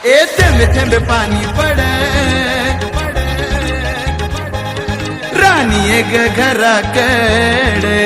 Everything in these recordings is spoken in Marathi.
ए थेंबे थेंबे पाणी पडे राणी एक घराकडे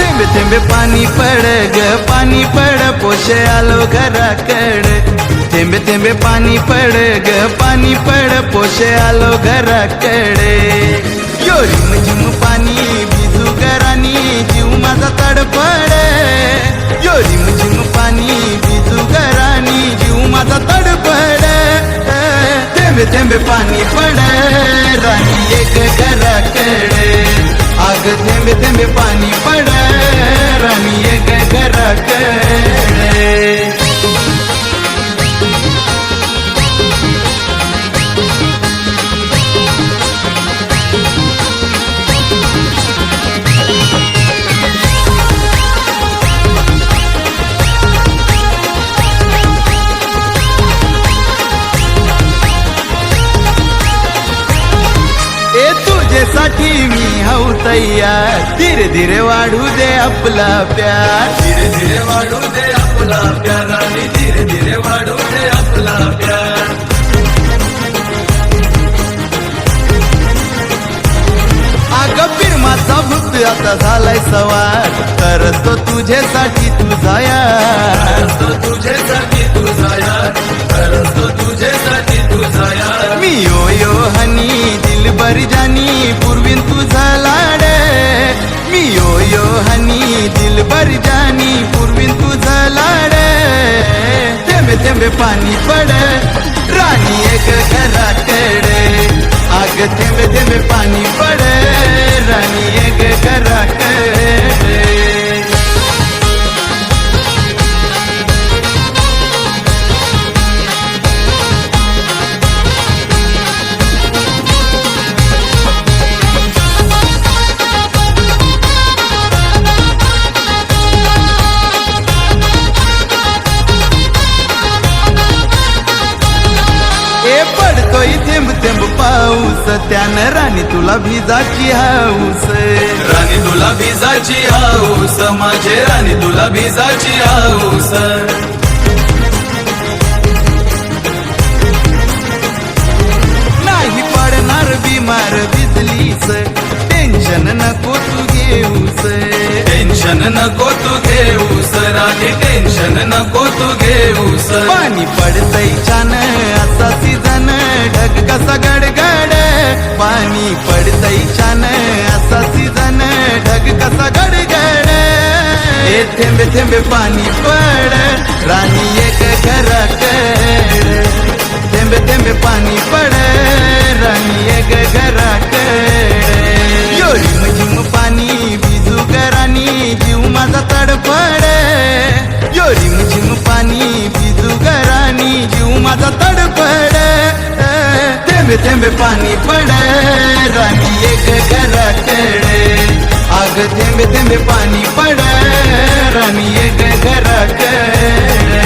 थेंबे थेंबे पाणी पड ग पाणी पड पोशे आलो घराकडे थेंबे थेंबे पाणी पड ग पाणी पड पोशे आलो घराकडे यो रिम झिम पाणी भिजू घरानी जीव माझा तडफडे यो रिम झिम पाणी भिजू घरानी जीव माझा तडफडे थेंबे थेंबे पाणी पड राणी एक घराकडे आग थेंबे थेंबे पाणी पड राणी एक घराकडे तुझ्यासाठी मी हाऊ तयार धीरे धीरे वाढू दे आपला प्यार धीरे धीरे वाढू दे आपला प्यार राणी धीरे धीरे वाढू दे आपला प्यार अगं फिरमाचा भूत आता झालाय सवार करतो तुझ्यासाठी तुझा यार करतो तुझ्यासाठी तुझा यार करतो तुझ्यासाठी तुझा यार मी यो यो हनी दिलबर जानी पूर्वीन तुझा लाड मी यो यो हनी दिलबर जानी पूर्वीन तुझा लाड थेंबे थेंबे पाणी पड राणी एक घराकडे आग थेंबे थेंबे पाणी पड राणी एक घराकडे पडतोय थेंब थेंब पाऊस त्यानं राणी तुला भिजाची हाऊस राणी तुला भिजाची हाऊस माझे राणी तुला भिजाची हाऊस नाही पडणार बिमार भिजलीस टेन्शन नको तू घेऊस टेन्शन नको तू घेऊस राणी टेन्शन नको तू घेऊस पाणी पडतय छान असा सीजन ढग कसा गडगड पाणी पडतय छान असा सीजन ढग कसा गडगड हे थेंबे थेंबे पाणी पड राणी एक घराकडे थेंबे थेंबे पाणी पड राणी एक घराकडे यो रिम झिम पाणी भिजू घरानी जीव माझा तडफड यो रिम झिम पाणी भिजू घरानी जीव माझा तडफड थेंबे थेंबे पाणी पड राणी एक घराकडे आग थेंबे थेंबे पाणी पड राणी एक घराकडे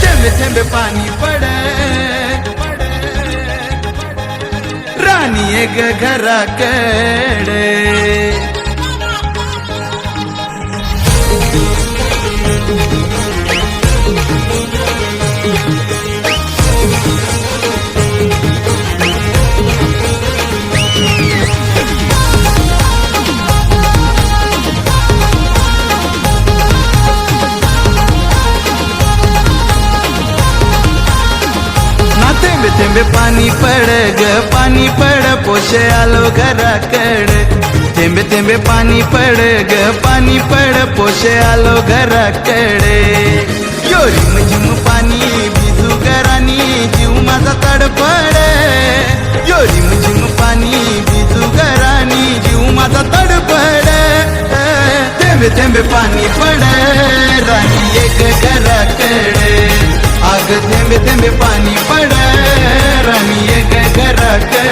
थेंबे थेंबे पाणी पड राणी एक घराकडे थेंबे थेंबे पाणी पड ग पाणी पड पोशे आलो घराकडे थेंबे थेंबे पाणी पड ग पाणी पड पोशे आलो घराकडे यो रिम झिम पाणी भिजू घरानी जीव माझा तडफड यो रिम झिम पाणी भिजू घरानी जीव माझा तडफड थेंबे थेंबे पाणी पड राणी एक घराकडे अग थेंबे थेंबे पाणी पड राणी एक घराकडे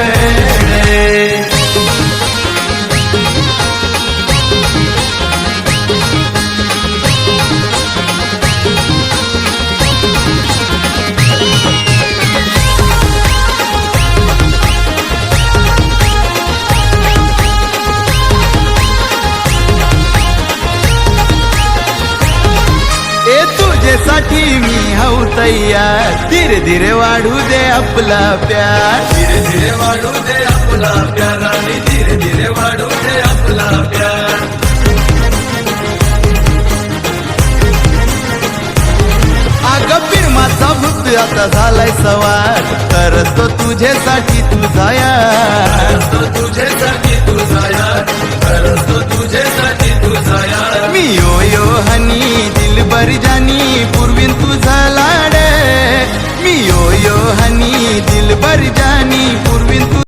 तुझ्यासाठी मी हाऊ तयार धीरे धीरे वाढू दे आपला प्यार धीरे धीरे वाढू दे आपला प्यार आणि धीरे धीरे वाढू दे आपला प्यार अगं फिरमाचा भूत आता झालाय सवार करतो तुझ्यासाठी तुझा यार करतो तुझ्यासाठी तुझा यार करतो तुझ्यासाठी तुझा यार मी यो यो हनी दिलबर जानी